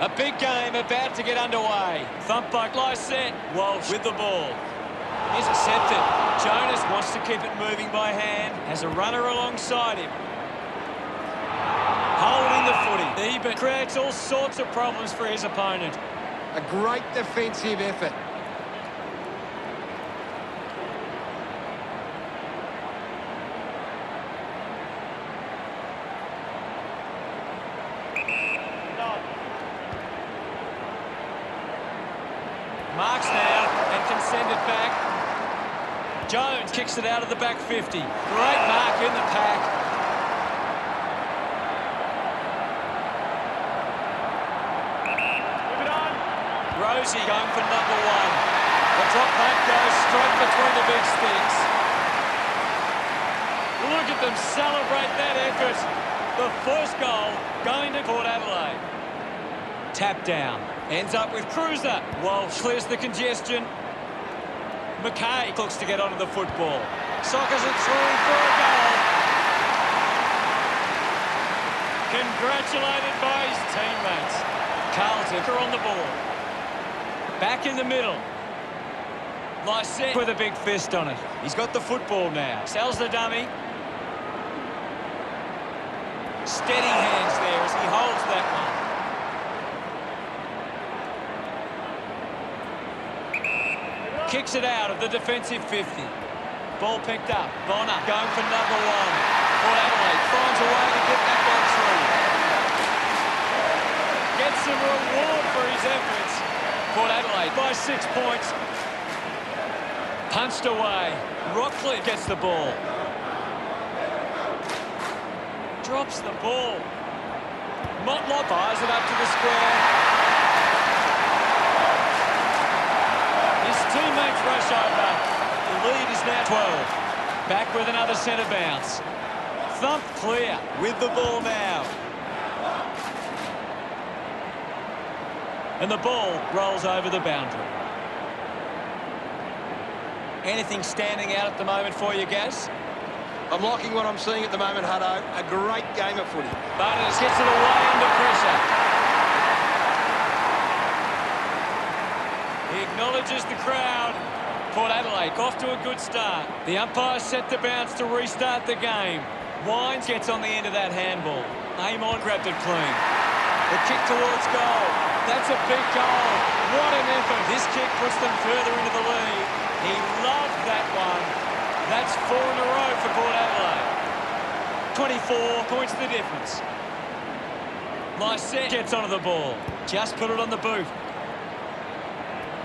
A big game about to get underway. Thump by Lycett. Walsh with the ball. Intercepted. Jonas wants to keep it moving by hand. Has a runner alongside him. Holding the footy. He creates all sorts of problems for his opponent. A great defensive effort. Marks now and can send it back. Jones kicks it out of the back 50. Great mark in the pack. Move it on. Rosie going for number 1. The drop back goes straight between the big sticks. Look at them celebrate that effort. The first goal going to Port Adelaide. Tap down. Ends up with Cruiser. Walsh clears the congestion. McKay looks to get onto the football. Sockers it through for a goal. Congratulated by his teammates. Carlton are on the ball. Back in the middle. Lycett with a big fist on it. He's got the football now. Sells the dummy. Steady hands there as he holds that one. Kicks it out of the defensive 50. Ball picked up. Bonner going for number 1. Port Adelaide finds a way to get that one through. Gets some reward for his efforts. Port Adelaide by 6 points. Punched away. Rockley gets the ball. Drops the ball. Motlop fires it up to the square. Teammates rush over. The lead is now 12. Back with another centre bounce. Thump clear with the ball now. And the ball rolls over the boundary. Anything standing out at the moment for you, Gaz? I'm liking what I'm seeing at the moment, Hutto. A great game of footy. Butters gets it away under pressure. He acknowledges the crowd. Port Adelaide off to a good start. The umpire set the bounce to restart the game. Wines gets on the end of that handball. Amon grabbed it clean. The kick towards goal. That's a big goal. What an effort. This kick puts them further into the lead. He loved that one. That's 4 in a row for Port Adelaide. 24 points the difference. Lycett gets onto the ball. Just put it on the boot.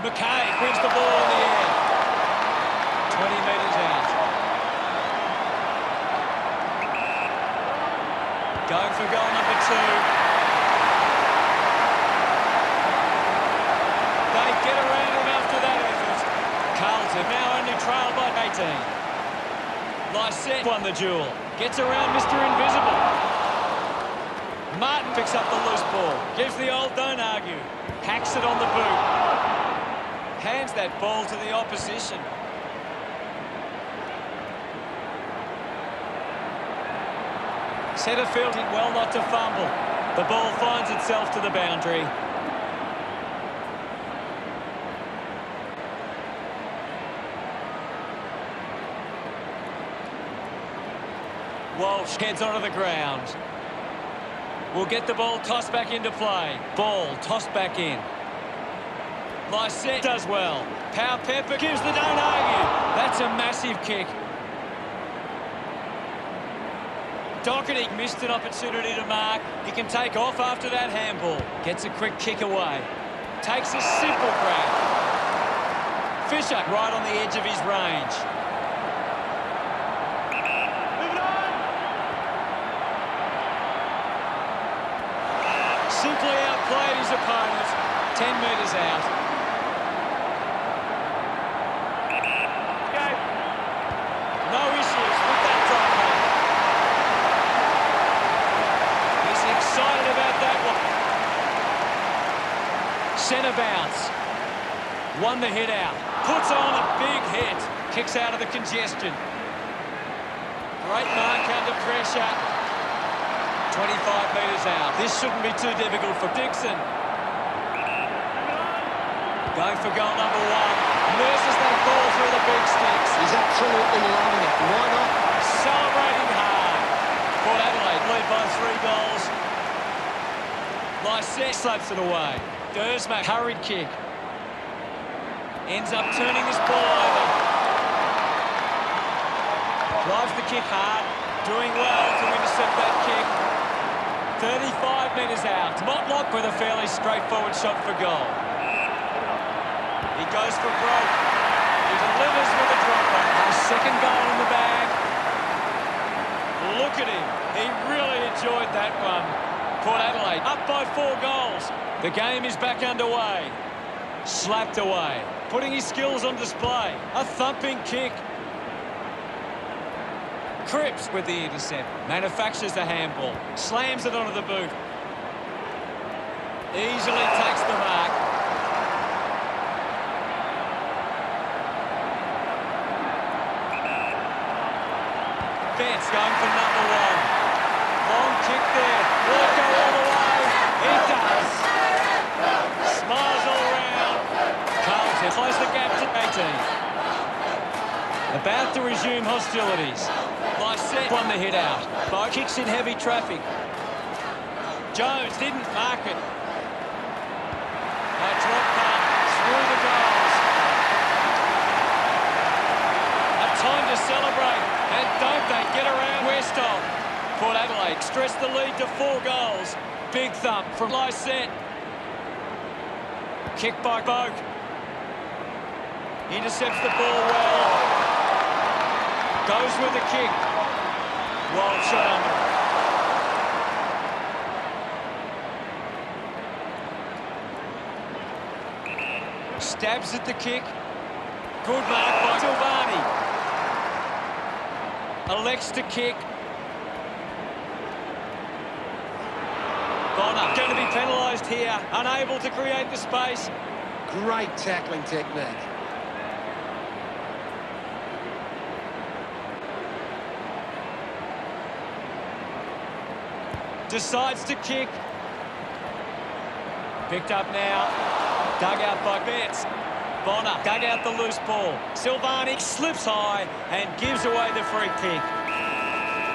McKay wins the ball in the air. 20 metres out. Going for goal number 2. They get around him after that effort. Carlton now only trail by 18. Lycett won the duel. Gets around Mr. Invisible. Martin picks up the loose ball. Gives the old don't argue. Hacks it on the boot. Hands that ball to the opposition. Setterfield did well not to fumble. The ball finds itself to the boundary. Walsh heads onto the ground. Will get the ball tossed back into play. Ball tossed back in. Lycett does well. Power Pepper gives the don't argue. That's a massive kick. Doherty missed an opportunity to mark. He can take off after that handball. Gets a quick kick away. Takes a simple grab. Fisher right on the edge of his range. Move it on. Simply outplayed his opponent. 10 metres out. No issues with that drop back. He's excited about that one. Centre bounce. Won the hit out. Puts on a big hit. Kicks out of the congestion. Great mark under pressure. 25 metres out. This shouldn't be too difficult for Dixon. Going for goal number one. Nurses that ball through the big sticks. He's absolutely loving it. Why not? Celebrating hard. Port Adelaide lead by 3 goals. Lysette slaps it away. Dersmack, hurried kick. Ends up turning this ball over. Drives the kick hard. Doing well to intercept that kick. 35 metres out. Motlop with a fairly straightforward shot for goal. He goes for broke. He delivers with a dropper. A second goal in the bag. Look at him. He really enjoyed that one. Port Adelaide up by 4 goals. The game is back underway. Slapped away. Putting his skills on display. A thumping kick. Cripps with the intercept. Manufactures the handball. Slams it onto the boot. Easily takes the mark. Betts going for number one. Long kick there. Will it go all the way? It does. Smiles all round. Carlton close the gap to 18. About to resume hostilities. Lysette won the hit out. Bo kicks in heavy traffic. Jones didn't mark it. A drop punt through the goals. A time to celebrate. And don't they get around Westall. Port Adelaide stress the lead to 4 goals. Big thump from Lysette. Kick by Boak. Intercepts the ball well. Goes with the kick. Wild shot under. Stabs at the kick. Good mark by Silvani. Elects to kick. Bonner going to be penalised here. Unable to create the space. Great tackling technique. Decides to kick. Picked up now. Dug out by Betts. Bonner dug out the loose ball. Silvani slips high and gives away the free kick.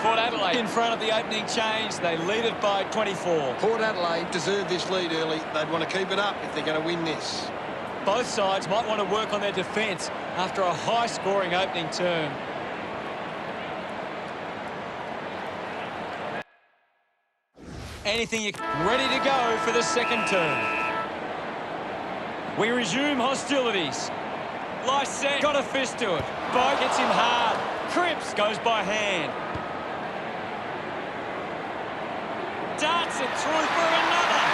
Port Adelaide in front of the opening change. They lead it by 24. Port Adelaide deserve this lead early. They'd want to keep it up if they're going to win this. Both sides might want to work on their defence after a high-scoring opening term. Anything ready to go for the second term. We resume hostilities. Lysette got a fist to it. Bo hits him hard. Cripps goes by hand. Darts it through for another.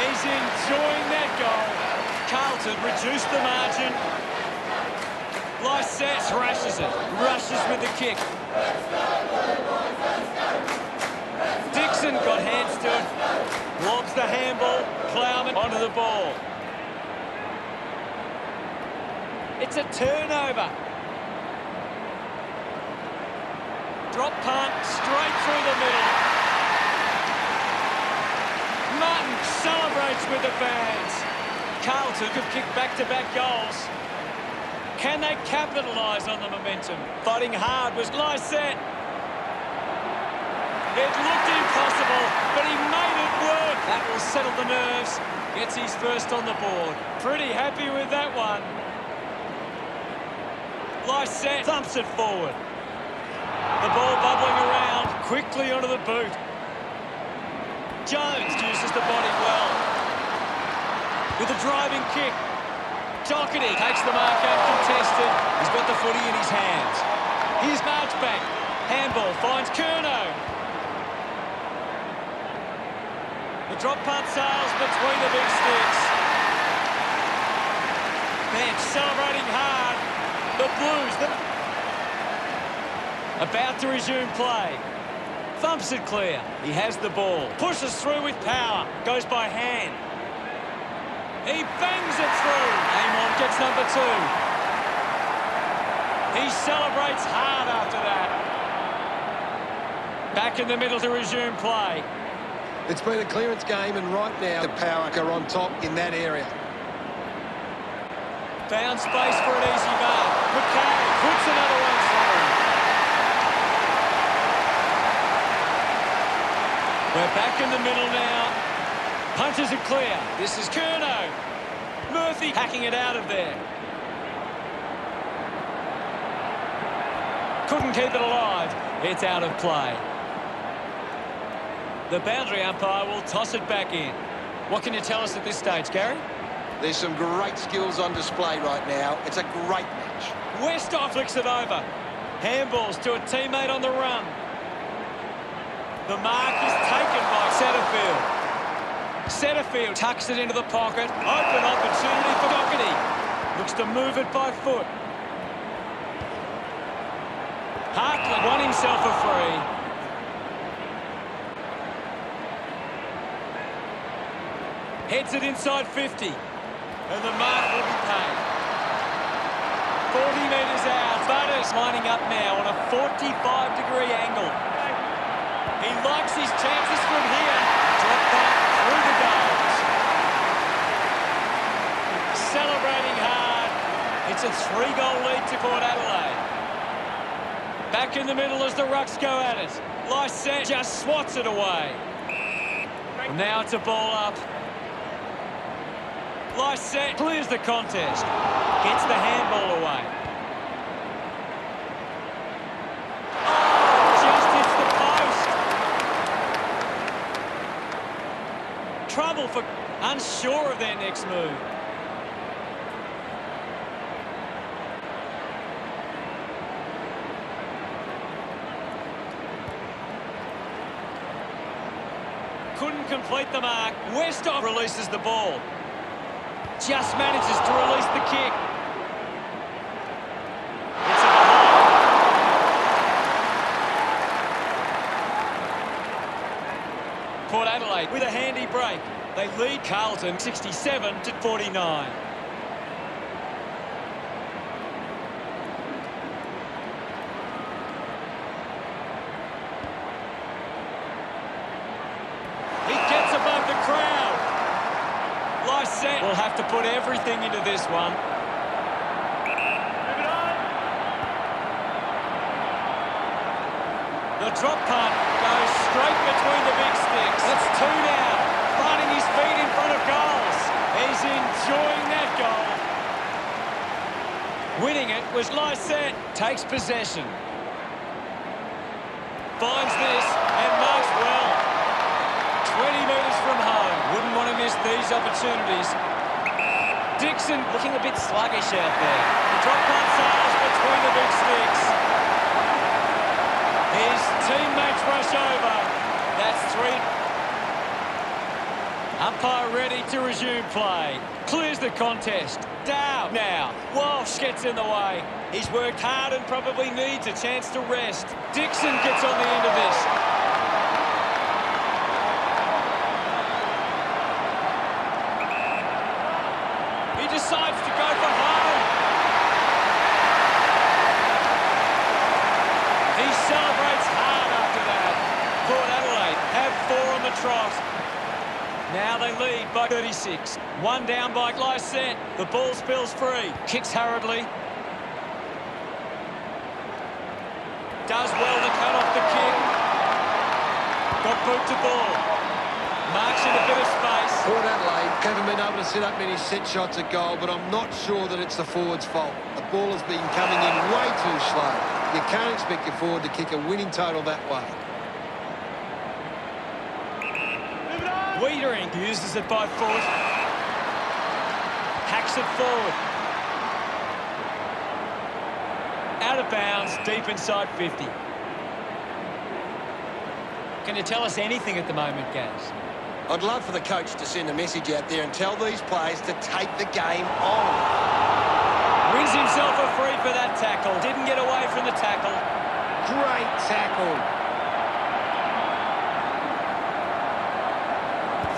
He's enjoying that goal. Carlton reduced the margin. Lysette thrashes it. Rushes with the kick. Dixon got hands to it. Lobs the handball. Plowman onto the ball. It's a turnover. Drop punt straight through the middle. Martin celebrates with the fans. Carlton have kicked back-to-back goals. Can they capitalise on the momentum? Fighting hard was Lysette. It looked impossible, but he made it work. That will settle the nerves. Gets his first on the board. Pretty happy with that one. Lysette thumps it forward. The ball bubbling around, quickly onto the boot. Jones uses the body well. With a driving kick. Doherty takes the mark out contested. He's got the footy in his hands. Here's Marchbank. Handball finds Curnow. The drop punt sails between the big sticks. Bench celebrating hard. The Blues. About to resume play. Thumps it clear. He has the ball. Pushes through with power. Goes by hand. He bangs it through. Amon gets number 2. He celebrates hard after that. Back in the middle to resume play. It's been a clearance game, and right now the power are on top in that area. Found space for an easy mark. McKay puts another one through. We're back in the middle now. Punches it clear. This is Curnow. Murphy hacking it out of there. Couldn't keep it alive. It's out of play. The boundary umpire will toss it back in. What can you tell us at this stage, Gary? There's some great skills on display right now. It's a great match. Westhoff flicks it over. Handballs to a teammate on the run. The mark is taken by Setterfield. Setterfield tucks it into the pocket. Open opportunity for Doherty. Looks to move it by foot. Hartley won himself a free. Heads it inside 50. And the mark will be paid. 40 metres out. Butters lining up now on a 45-degree angle. He likes his chances from here. Drop back through the goals. Celebrating hard. It's a 3-goal lead to Port Adelaide. Back in the middle as the Rucks go at it. Lysette just swats it away. And now it's a ball up. Lysette clears the contest. Gets the handball away. Oh, just hits the post. Trouble for unsure of their next move. Couldn't complete the mark. Westhoff releases the ball. Just manages to release the kick. It's a behind. Port Adelaide with a handy break. They lead Carlton 67-49. He gets above the crowd. Lysette will have to put everything into this one. Move it on. The drop punt goes straight between the big sticks. That's 2 now. Finding his feet in front of goals. He's enjoying that goal. Winning it was Lysette. Takes possession. Finds this and marks well. 20 metres from home. Wouldn't want to miss these opportunities. Dixon looking a bit sluggish out there. The drop punt sails between the big sticks. His teammates rush over. That's 3. Umpire ready to resume play. Clears the contest. Down now. Walsh gets in the way. He's worked hard and probably needs a chance to rest. Dixon gets on the end of this. Decides to go for home. He celebrates hard after that. Port Adelaide have 4 on the trot. Now they lead by 36. 1 down by Lysette. The ball spills free. Kicks hurriedly. Does well to cut off the kick. Got boot to ball. Marks in a bit of space. Port Adelaide haven't been able to set up many set shots at goal, but I'm not sure that it's the forward's fault. The ball has been coming in way too slow. You can't expect your forward to kick a winning total that way. Wiedering uses it by foot. Hacks it forward. Out of bounds, deep inside 50. Can you tell us anything at the moment, Gaz? I'd love for the coach to send a message out there and tell these players to take the game on. Wins himself a free for that tackle. Didn't get away from the tackle. Great tackle.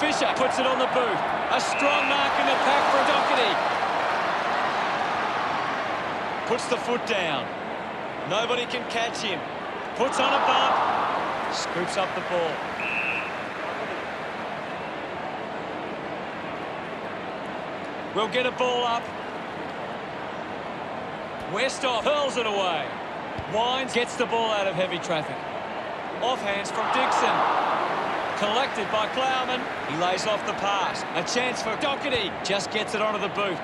Fisher puts it on the boot. A strong mark in the pack for Doherty. Puts the foot down. Nobody can catch him. Puts on a bump. Scoops up the ball. We'll get a ball up. Westhoff hurls it away. Wines gets the ball out of heavy traffic. Offhands from Dixon. Collected by Plowman. He lays off the pass. A chance for Doherty. Just gets it onto the boot.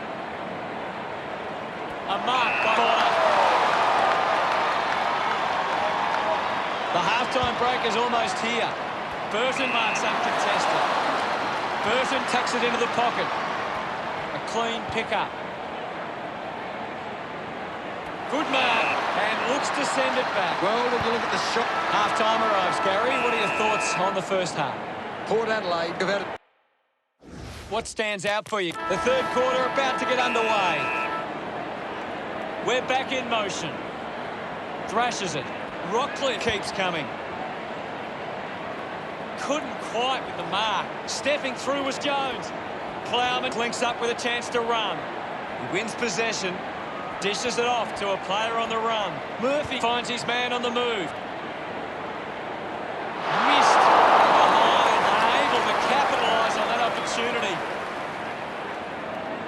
A mark by Bonner. The half-time break is almost here. Burton marks uncontested. Burton tucks it into the pocket. A clean pick-up. Good man, and looks to send it back. Well, if you look at the shot. Half-time arrives, Gary. What are your thoughts on the first half? Port Adelaide have had it. What stands out for you? The third quarter about to get underway. We're back in motion. Thrashes it. Rockcliffe keeps coming. Couldn't quite with the mark. Stepping through was Jones. Plowman links up with a chance to run. He wins possession. Dishes it off to a player on the run. Murphy finds his man on the move. Missed behind, unable to capitalise on that opportunity.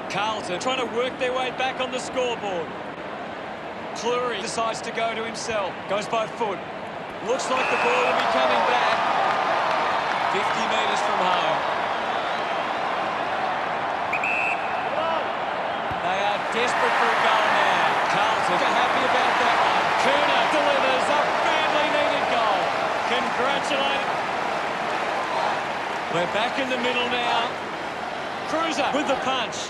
Carlton trying to work their way back on the scoreboard. Cleary decides to go to himself. Goes by foot. Looks like the ball will be coming back. 50 metres from home. They are desperate for a goal now. Carlton are happy about that one. Kerner delivers a badly needed goal. Congratulations. We're back in the middle now. Cruiser with the punch.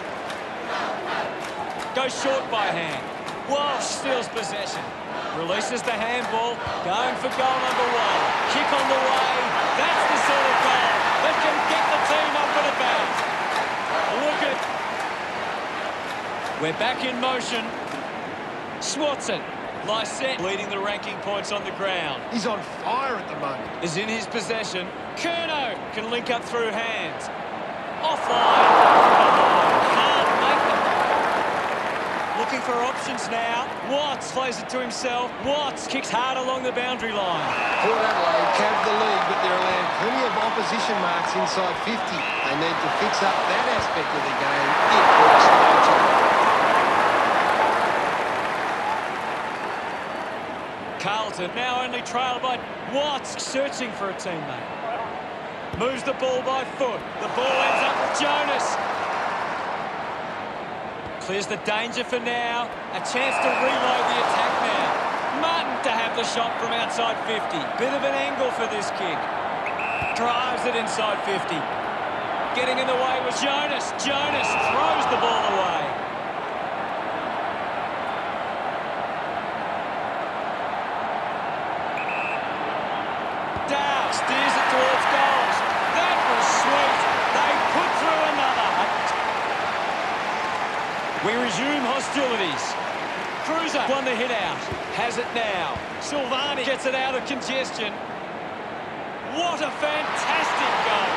Goes short by hand. Walsh steals possession. Releases the handball. Going for goal number one. Kick on the way. That's the sort of goal that can get the team up and about. Look at... We're back in motion. Swats it. Lysette leading the ranking points on the ground. He's on fire at the moment. Is in his possession. Kerno can link up through hands. Offline. Can't make them. Looking for options now. Watts plays it to himself. Watts kicks hard along the boundary line. Port Adelaide have the lead, but they're allowed plenty of opposition marks inside 50. They need to fix up that aspect of the game if Port's going to. Carlton now only trailed by Watts, searching for a teammate. Moves the ball by foot. The ball ends up with Jonas. Clears the danger for now. A chance to reload the attack now. Martin to have the shot from outside 50. Bit of an angle for this kick. Drives it inside 50. Getting in the way was Jonas. Jonas throws the ball away. Dow steers it towards goals. That was sweet. They put through another. We resume hostilities. Cruiser won the hit out. Has it now. Silvani gets it out of congestion. What a fantastic goal.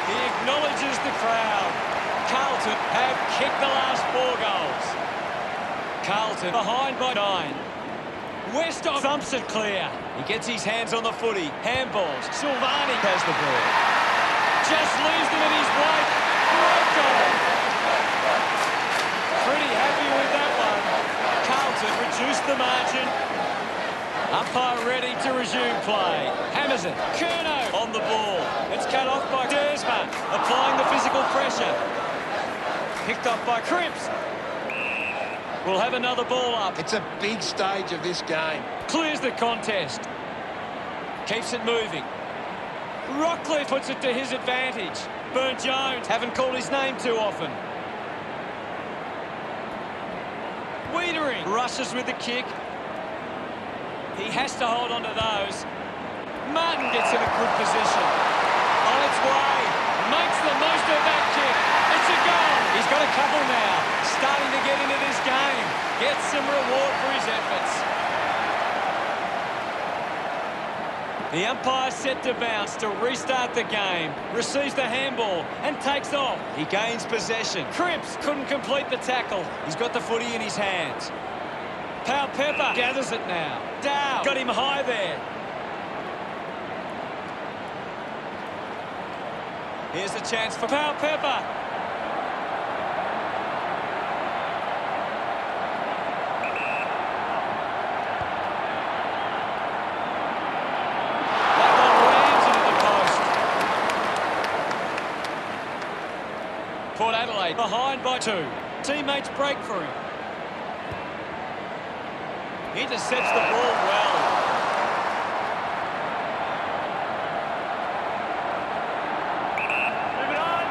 He acknowledges the crowd. Carlton have kicked the last 4 goals. Carlton behind by 9. Westhoff thumps it clear. He gets his hands on the footy. Handballs. Silvani has the ball. Just leaves them in his way. Great goal. Pretty happy with that one. Carlton reduced the margin. Umpire ready to resume play. Hammers it. Kerno on the ball. It's cut off by Dersma, applying the physical pressure. Picked up by Cripps. We'll have another ball up. It's a big stage of this game. Clears the contest. Keeps it moving. Rockcliffe puts it to his advantage. Burn-Jones, haven't called his name too often. Wiedering rushes with the kick. He has to hold on to those. Martin gets in a good position. On its way. Makes the most of that kick. It's a goal. He's got a couple now. Starting to get into this game. Gets some reward for his efforts. The umpire set to bounce to restart the game. Receives the handball and takes off. He gains possession. Cripps couldn't complete the tackle. He's got the footy in his hands. Powell Pepper gathers it now. Dow got him high there. Here's the chance for Pau Pepper. That one rams into the post. Port Adelaide behind by 2. Teammates break for him. Intercepts the ball well. Move it on.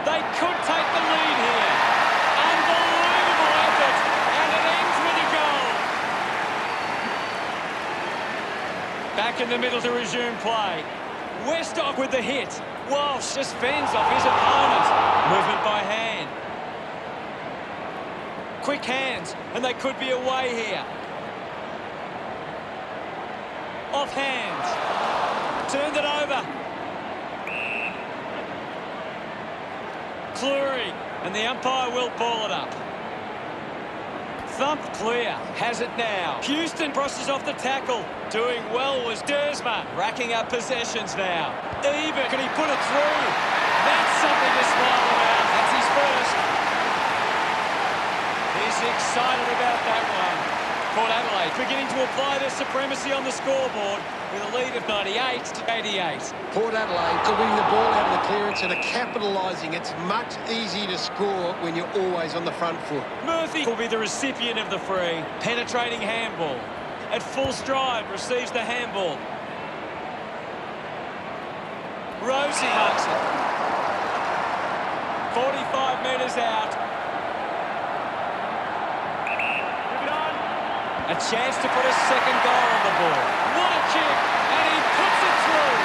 They could take the lead here. Unbelievable effort. And it ends with a goal. Back in the middle to resume play. Westhoff with the hit. Walsh just fends off his opponent. Movement by hand. Quick hands, and they could be away here. Off hands. Turned it over. Cleary, and the umpire will ball it up. Thumped clear, has it now. Houston crosses off the tackle. Doing well was Dersma, racking up possessions now. Even, can he put it through? That's something to smile about. That's his first. He's excited about that one. Port Adelaide beginning to apply their supremacy on the scoreboard with a lead of 98-88. Port Adelaide are winning the ball out of the clearance and are capitalising. It's much easier to score when you're always on the front foot. Murphy will be the recipient of the free. Penetrating handball. At full stride, receives the handball. Rosie marks it. 45 metres out. A chance to put a second goal on the board. What a kick, and he puts it through.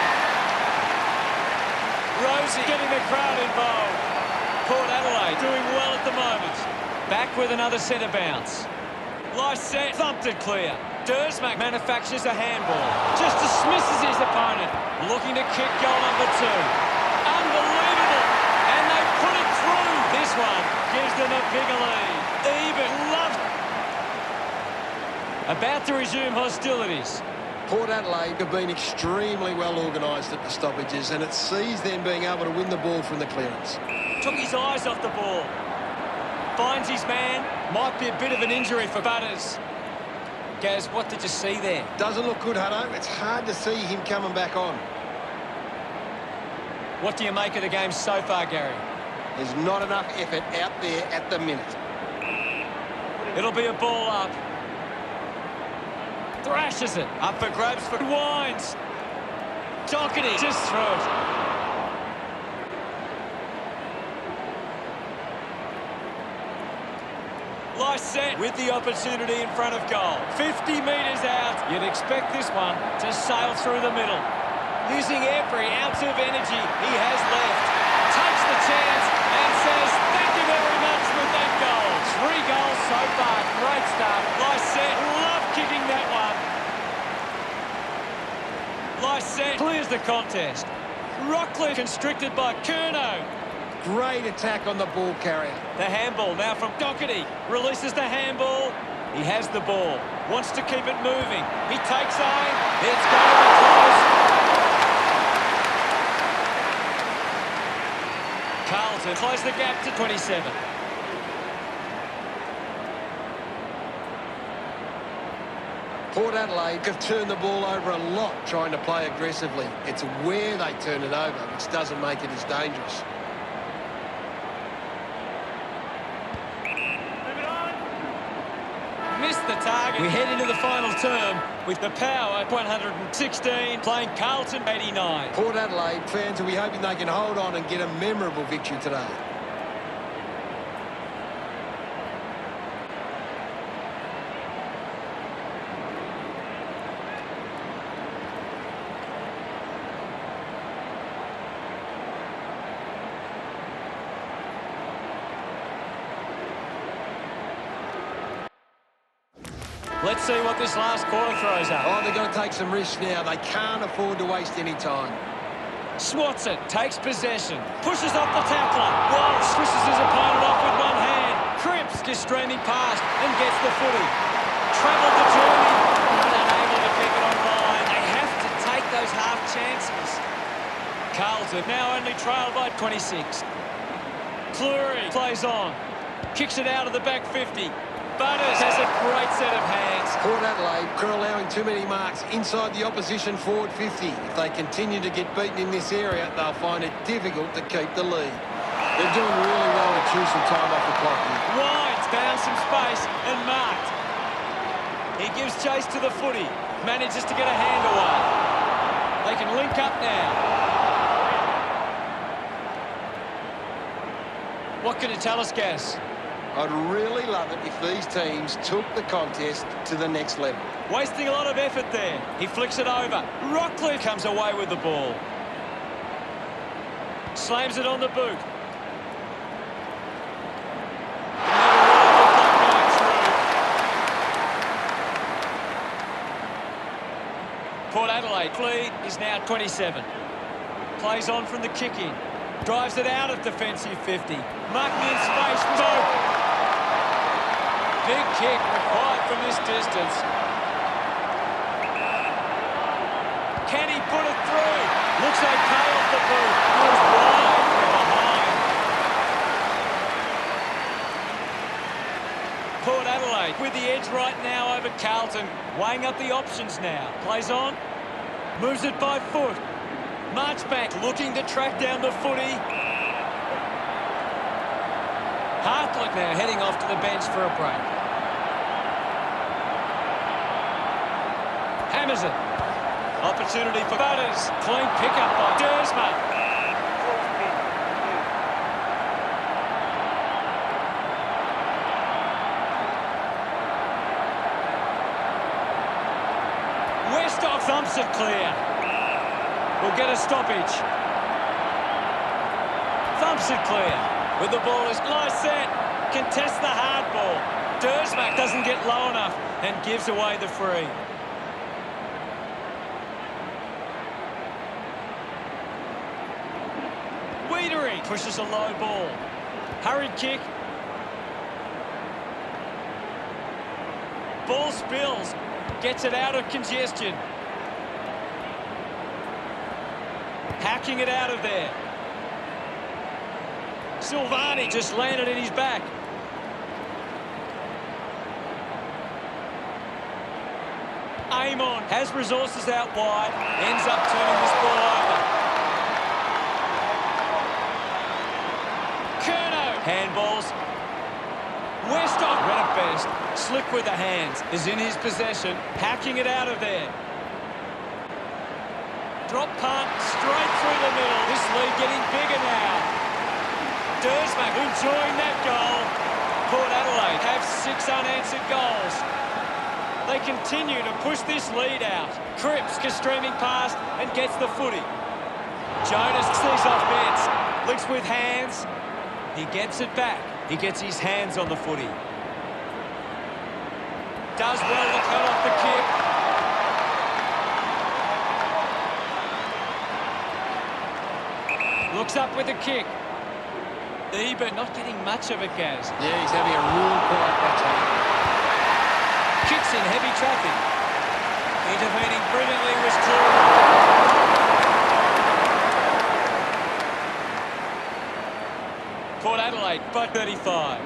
Rosie getting the crowd involved. Port Adelaide doing well at the moment. Back with another centre bounce. Lysette thumped it clear. Dersma manufactures a handball. Just dismisses his opponent. Looking to kick goal number 2. Unbelievable. And they put it through. This one gives them a bigger lead. Even loves about to resume hostilities. Port Adelaide have been extremely well organised at the stoppages, and it sees them being able to win the ball from the clearance. Took his eyes off the ball. Finds his man. Might be a bit of an injury for Butters. Gaz, what did you see there? Doesn't look good, Hutto. It's hard to see him coming back on. What do you make of the game so far, Gary? There's not enough effort out there at the minute. It'll be a ball up. Thrashes it. Up for grabs for Wines. Doherty just through it. Lysette with the opportunity in front of goal. 50 metres out. You'd expect this one to sail through the middle. Using every ounce of energy he has left. Takes the chance and says, thank you very much with that goal. 3 goals so far. Great start. Lysette loved kicking that one. Lysette clears the contest. Rockley constricted by Curnow. Great attack on the ball carrier. The handball now from Doherty. Releases the handball. He has the ball. Wants to keep it moving. He takes aim. It's going to be close. Carlton close the gap to 27. Port Adelaide have turned the ball over a lot trying to play aggressively. It's where they turn it over which doesn't make it as dangerous. Missed the target. We head into the final term with the Power 116 playing Carlton 89. Port Adelaide fans will be hoping they can hold on and get a memorable victory today. Let's see what this last quarter throws up. Oh, they've got to take some risks now. They can't afford to waste any time. Swats it, takes possession, pushes off the tackler. Walsh swishes his opponent off with one hand. Cripps is streaming past and gets the footy. Travelled the journey, but unable to keep it on line. They have to take those half chances. Carlton now only trailed by 26. Cleary plays on. Kicks it out of the back 50. Butters has a great set of hands. Port Adelaide are allowing too many marks inside the opposition forward 50. If they continue to get beaten in this area, they'll find it difficult to keep the lead. They're doing really well to chew some time off the clock here. Wines found some space and marked. He gives chase to the footy. Manages to get a hand away. They can link up now. What can you tell us, Gaz? I'd really love it if these teams took the contest to the next level. Wasting a lot of effort there. He flicks it over. Rockcliffe comes away with the ball. Slams it on the boot. Port Adelaide lead is now 27. Plays on from the kick-in. Drives it out of defensive 50. Marking in space. Big kick required from this distance. Can he put it through? Looks okay off the boot. Goes wide from behind. Port Adelaide with the edge right now over Carlton. Weighing up the options now. Plays on. Moves it by foot. Marchbank looking to track down the footy. Hartlett now heading off to the bench for a break. Hammers it. Opportunity for Butters. Clean pickup by Dersma. Westhoff thumps it clear. Will get a stoppage. Thumps it clear. With the ball is nice set. Contests the hard ball. Dersma doesn't get low enough and gives away the free. Wiedering pushes a low ball. Hurried kick. Ball spills. Gets it out of congestion. Hacking it out of there. Silvani just landed in his back. Amon has resources out wide. Ends up turning this ball over. Curnow. Handballs. Westhoff read it best. Slick with the hands. Is in his possession. Hacking it out of there. Drop punt, straight through the middle. This lead getting bigger now. Dersma enjoying that goal. Port Adelaide have 6 unanswered goals. They continue to push this lead out. Cripps is streaming past and gets the footy. Jonas sees off Betts. Links with hands. He gets it back. He gets his hands on the footy. Does well to cut off the kick. Looks up with a kick. Ebert not getting much of it, Gaz. Yeah, he's having a real quiet match. Kicks in heavy traffic. Intervening brilliantly was Cleary. Port Adelaide by 35.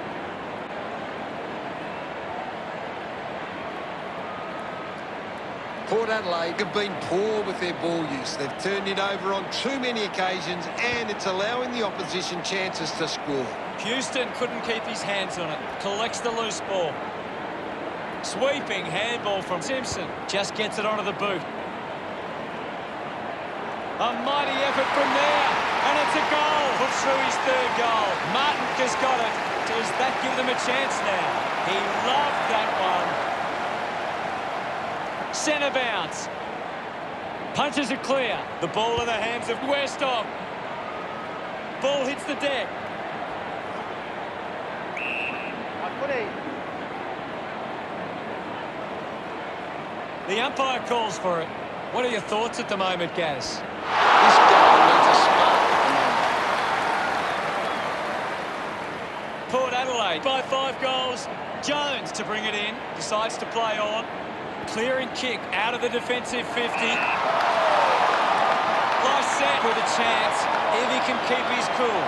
Port Adelaide have been poor with their ball use. They've turned it over on too many occasions and it's allowing the opposition chances to score. Houston couldn't keep his hands on it. Collects the loose ball. Sweeping handball from Simpson. Just gets it onto the boot. A mighty effort from there. And it's a goal. Puts through his 3rd goal. Martin has got it. Does that give them a chance now? He loved that one. Centre bounce. Punches it clear. The ball in the hands of Westhoff. Ball hits the deck. The umpire calls for it. What are your thoughts at the moment, Gaz? This goal needs a spark at the moment. Port Adelaide by 5 goals. Jones to bring it in. Decides to play on. Clearing kick out of the defensive 50. Nice set with a chance if he can keep his cool.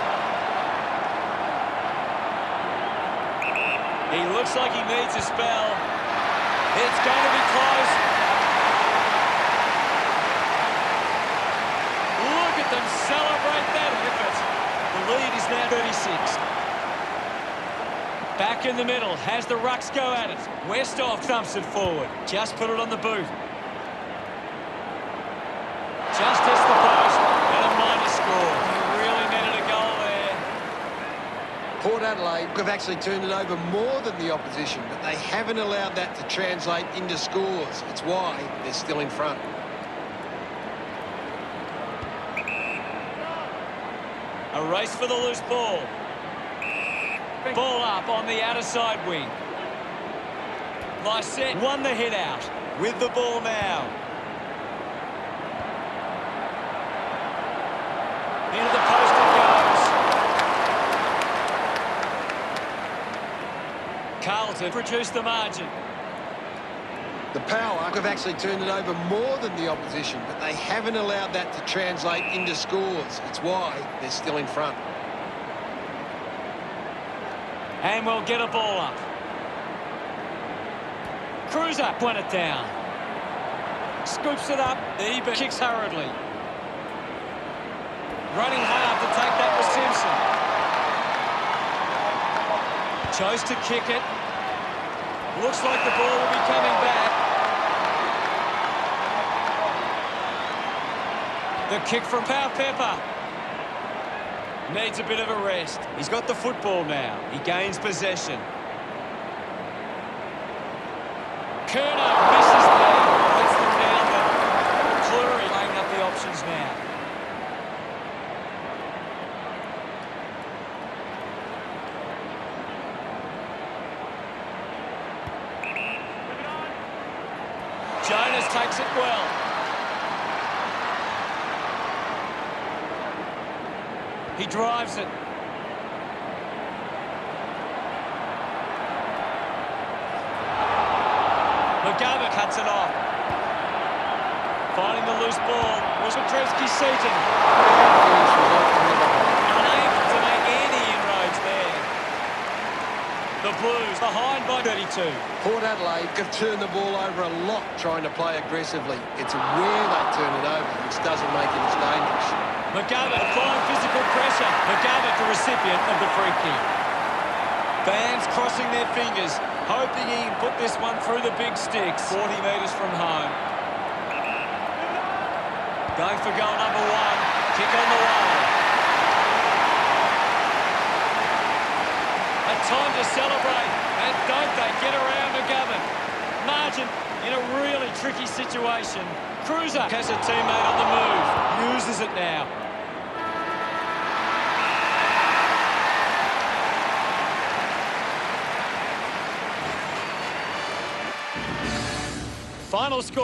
He looks like he needs a spell. It's going to be close. Look at them celebrate that effort. The lead is now 36. Back in the middle, has the rucks go at it. Westhoff thumps it forward. Just put it on the boot. Just hits the post and a minor score. He really needed a goal there. Port Adelaide have actually turned it over more than the opposition, but they haven't allowed that to translate into scores. It's why they're still in front. A race for the loose ball. Ball up on the outer side wing. Lysette won the hit out with the ball now. Into the post it goes. Carlton reduced the margin. The Power have actually turned it over more than the opposition, but they haven't allowed that to translate into scores. It's why they're still in front. And we'll get a ball up. Cruiser won it down. Scoops it up. Ebert kicks hurriedly. Running hard to take that was Simpson. Chose to kick it. Looks like the ball will be coming back. The kick from Pau Pepper. Needs a bit of a rest. He's got the football now. He gains possession. Kerno misses there. Lets them down, but Cleary laying up the options now. Jonas takes it well. He drives it. McGovern cuts it off. Finding the loose ball was Petreski-Seaton. Unable to make any inroads there. The Blues behind by 32. Port Adelaide have turned the ball over a lot trying to play aggressively. It's where they turn it over which doesn't make it as dangerous. McGovern applying physical pressure. McGovern the recipient of the free kick. Fans crossing their fingers, hoping he can put this one through the big sticks. 40 metres from home. Going for goal number one. Kick on the way. A time to celebrate. And don't they get around McGovern. Margin in a really tricky situation. Cruiser has a teammate on the move. Uses it now. Final score.